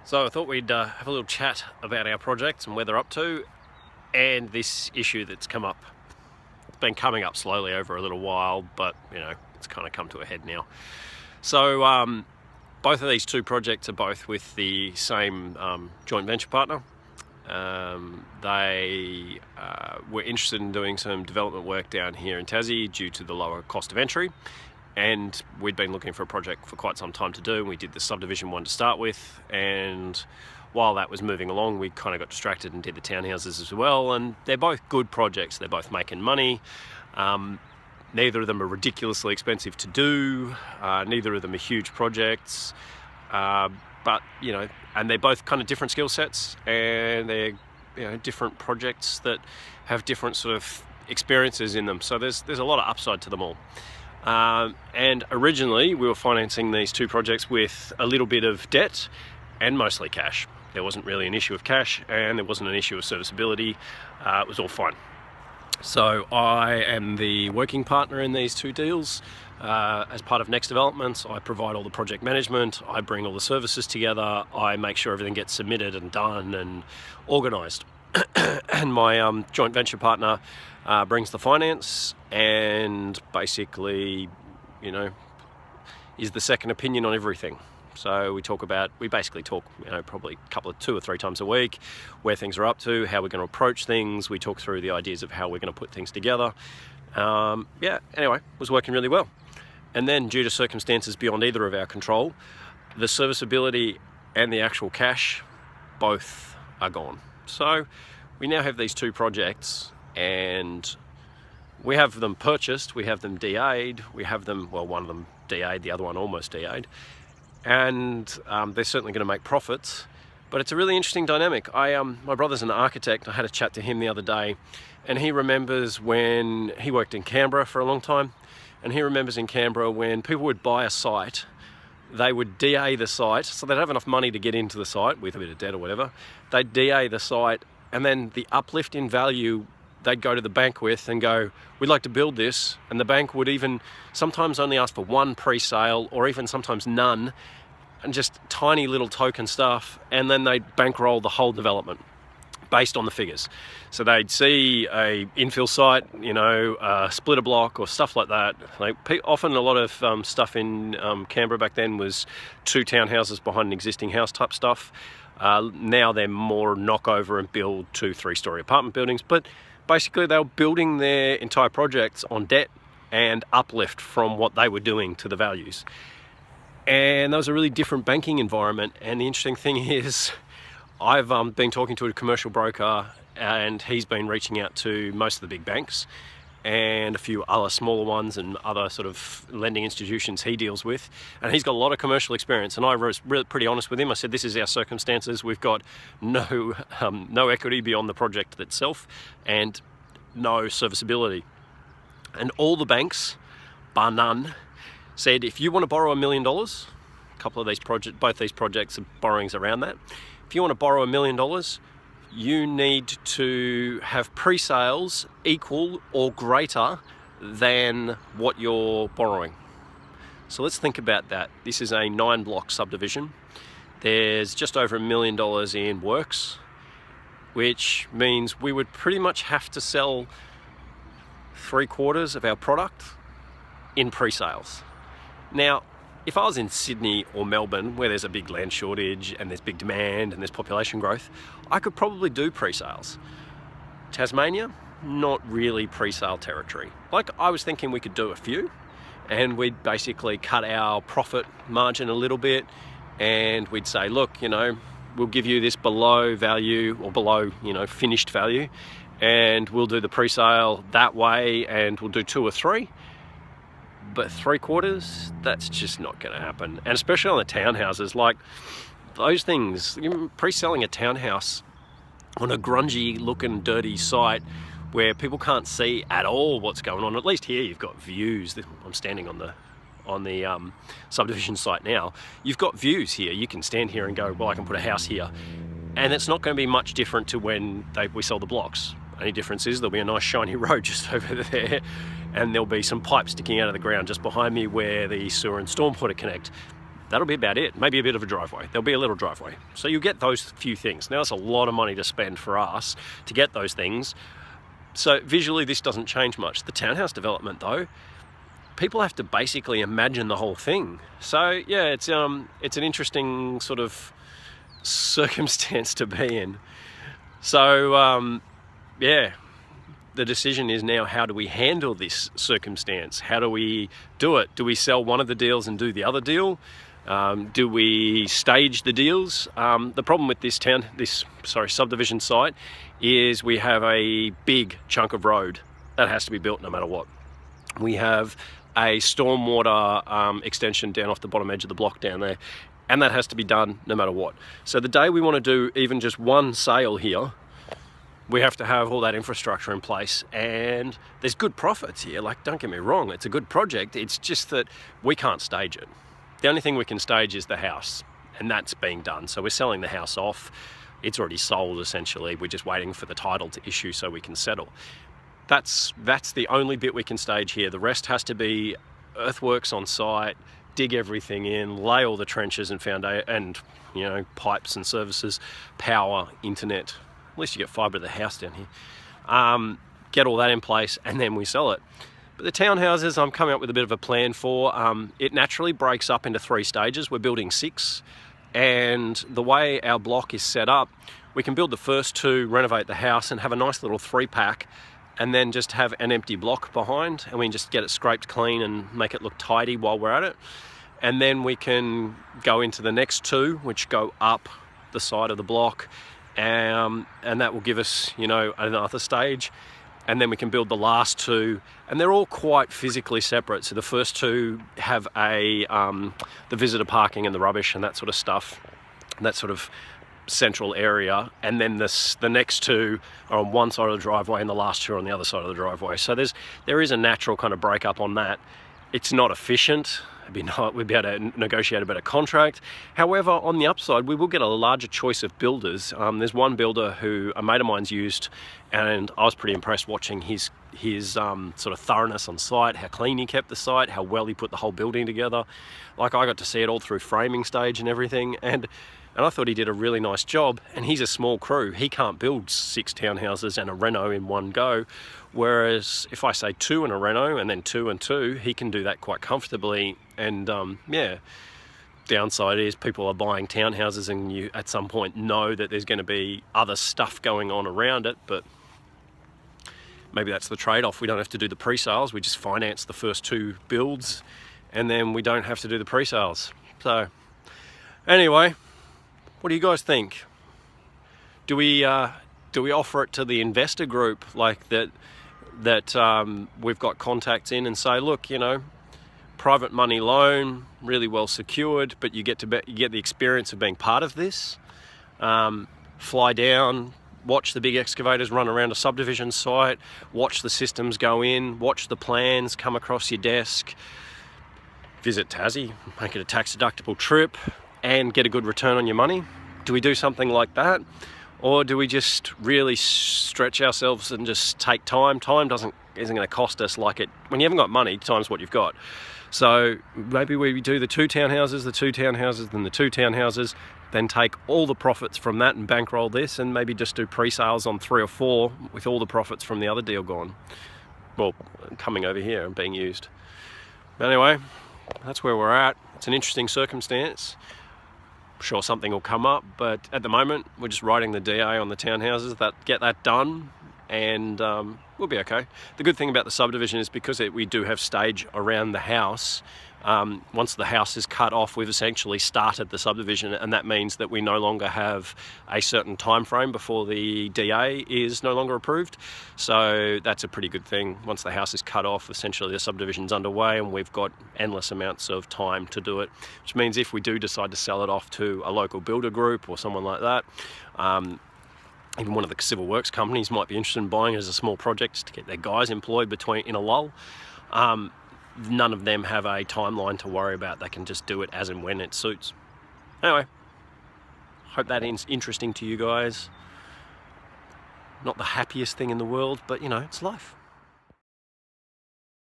So I thought we'd have a little chat about our projects and where they're up to, and this issue that's come up. It's been coming up slowly over a little while, but it's kind of come to a head now. So both of these two projects are both with the same joint venture partner. They were interested in doing some development work down here in Tassie due to the lower cost of entry. And we'd been looking for a project for quite some time to do. We did the subdivision one to start with, and while that was moving along, we kind of got distracted and did the townhouses as well. And they're both good projects. They're both making money. Neither of them are ridiculously expensive to do. Neither of them are huge projects. But and they're both kind of different skill sets, and they're different projects that have different sort of experiences in them. So there's a lot of upside to them all. And originally we were financing these two projects with a little bit of debt and mostly cash. There wasn't really an issue of cash, and there wasn't an issue of serviceability. It was all fine. So I am the working partner in these two deals. As part of Next Developments, I provide all the project management, I bring all the services together, I make sure everything gets submitted and done and organised. And my joint venture partner brings the finance and basically, is the second opinion on everything. So we basically talk, probably two or three times a week, where things are up to, how we're going to approach things. We talk through the ideas of how we're going to put things together. Anyway, it was working really well. And then, due to circumstances beyond either of our control, the serviceability and the actual cash both are gone. So we now have these two projects, and we have them purchased, we have them DA'd, we have them, well, one of them DA'd, the other one almost DA'd, and they're certainly going to make profits. But it's a really interesting dynamic. My brother's an architect. I had a chat to him the other day, and he remembers when he worked in Canberra for a long time, and he remembers in Canberra when people would buy a site, they would DA the site, so they'd have enough money to get into the site with a bit of debt or whatever. They'd DA the site, and then the uplift in value they'd go to the bank with and go, we'd like to build this, and the bank would even sometimes only ask for one pre-sale or even sometimes none, and just tiny little token stuff, and then they'd bankroll the whole development based on the figures. So they'd see a infill site, a splitter block or stuff like that. Often a lot of stuff in Canberra back then was two townhouses behind an existing house type stuff. Now they're more knock over and build 2-3 story apartment buildings, but basically they were building their entire projects on debt and uplift from what they were doing to the values. And that was a really different banking environment. And the interesting thing is, I've been talking to a commercial broker, and he's been reaching out to most of the big banks and a few other smaller ones and other sort of lending institutions he deals with. And he's got a lot of commercial experience. And I was really pretty honest with him. I said, this is our circumstances. We've got no equity beyond the project itself and no serviceability. And all the banks, bar none, said, if you want to borrow $1 million, both these projects are borrowings around that. If you want to borrow $1 million, you need to have pre-sales equal or greater than what you're borrowing. So let's think about that. This is a 9-block subdivision. There's just over $1 million in works, which means we would pretty much have to sell 3/4 of our product in pre-sales. Now, if I was in Sydney or Melbourne, where there's a big land shortage and there's big demand and there's population growth, I could probably do pre-sales. Tasmania, not really pre-sale territory. I was thinking we could do a few, and we'd basically cut our profit margin a little bit, and we'd say, look, we'll give you this below value or below, finished value, and we'll do the pre-sale that way, and we'll do 2 or 3. But 3/4, that's just not going to happen. And especially on the townhouses, those things, pre-selling a townhouse on a grungy looking dirty site where people can't see at all what's going on. At least here you've got views. I'm standing on the subdivision site now. You've got views here. You can stand here and go, well, I can put a house here. And it's not going to be much different to when we sell the blocks. Only difference is there'll be a nice shiny road just over there, and there'll be some pipes sticking out of the ground just behind me where the sewer and stormwater connect. that'll be about it. Maybe a bit of a driveway. There'll be a little driveway. So you get those few things. Now, it's a lot of money to spend for us to get those things. So visually, this doesn't change much. The townhouse development, though, people have to basically imagine the whole thing. So yeah, it's an interesting sort of circumstance to be in. So yeah, the decision is now, how do we handle this circumstance? How do we do it? Do we sell one of the deals and do the other deal? Do we stage the deals? The problem with this subdivision site is we have a big chunk of road that has to be built no matter what. We have a stormwater extension down off the bottom edge of the block down there, and that has to be done no matter what. So the day we want to do even just one sale here, we have to have all that infrastructure in place, and there's good profits here. Like, don't get me wrong, it's a good project. It's just that we can't stage it. The only thing we can stage is the house, and that's being done. So we're selling the house off. It's already sold, essentially. We're just waiting for the title to issue so we can settle. That's the only bit we can stage here. The rest has to be earthworks on site, dig everything in, lay all the trenches and pipes and services, power, internet. At least you get fibre to the house down here. Get all that in place, and then we sell it. But the townhouses, I'm coming up with a bit of a plan for. It naturally breaks up into 3 stages. We're building 6, and the way our block is set up, we can build the first 2, renovate the house, and have a nice little 3-pack, and then just have an empty block behind, and we can just get it scraped clean and make it look tidy while we're at it. And then we can go into the next 2, which go up the side of the block, and that will give us, another stage. And then we can build the last 2, and they're all quite physically separate. So the first 2 have the visitor parking and the rubbish and that sort of stuff, that sort of central area, and then the next 2 are on one side of the driveway and the last 2 are on the other side of the driveway. So there is a natural kind of breakup on that. It's not efficient. We'd be able to negotiate a better contract. However, on the upside, we will get a larger choice of builders. There's one builder who a mate of mine's used, and I was pretty impressed watching his sort of thoroughness on site, how clean he kept the site, how well he put the whole building together. Like, I got to see it all through framing stage and everything, and I thought he did a really nice job. And he's a small crew. He can't build 6 townhouses and a reno in one go. Whereas if I say 2 in a reno and then 2 and 2, he can do that quite comfortably. And yeah, downside is people are buying townhouses, and you at some point know that there's going to be other stuff going on around it, but maybe that's the trade-off. We don't have to do the pre-sales. We just finance the first 2 builds, and then we don't have to do the pre-sales. So anyway, what do you guys think? Do we offer it to the investor group, like that we've got contacts in, and say, look, private money loan, really well secured, but you get the experience of being part of this. Fly down, watch the big excavators run around a subdivision site, watch the systems go in, watch the plans come across your desk, visit Tassie, make it a tax deductible trip, and get a good return on your money. Do we do something like that? Or do we just really stretch ourselves and just take time? Time isn't going to cost us like it. When you haven't got money, time's what you've got. So maybe we do the 2 townhouses, then the 2 townhouses, then take all the profits from that and bankroll this, and maybe just do pre-sales on 3 or 4 with all the profits from the other deal gone. Well, coming over here and being used. But anyway, that's where we're at. It's an interesting circumstance. I'm sure something will come up, but at the moment we're just writing the DA on the townhouses, get that done, and we'll be okay. The good thing about the subdivision is because we do have stage around the house, once the house is cut off, we've essentially started the subdivision, and that means that we no longer have a certain time frame before the DA is no longer approved. So that's a pretty good thing. Once the house is cut off, essentially the subdivision's underway, and we've got endless amounts of time to do it, which means if we do decide to sell it off to a local builder group or someone like that, even one of the civil works companies might be interested in buying it as a small project just to get their guys employed in a lull. None of them have a timeline to worry about. They can just do it as and when it suits. Anyway, hope that is interesting to you guys. Not the happiest thing in the world, but it's life.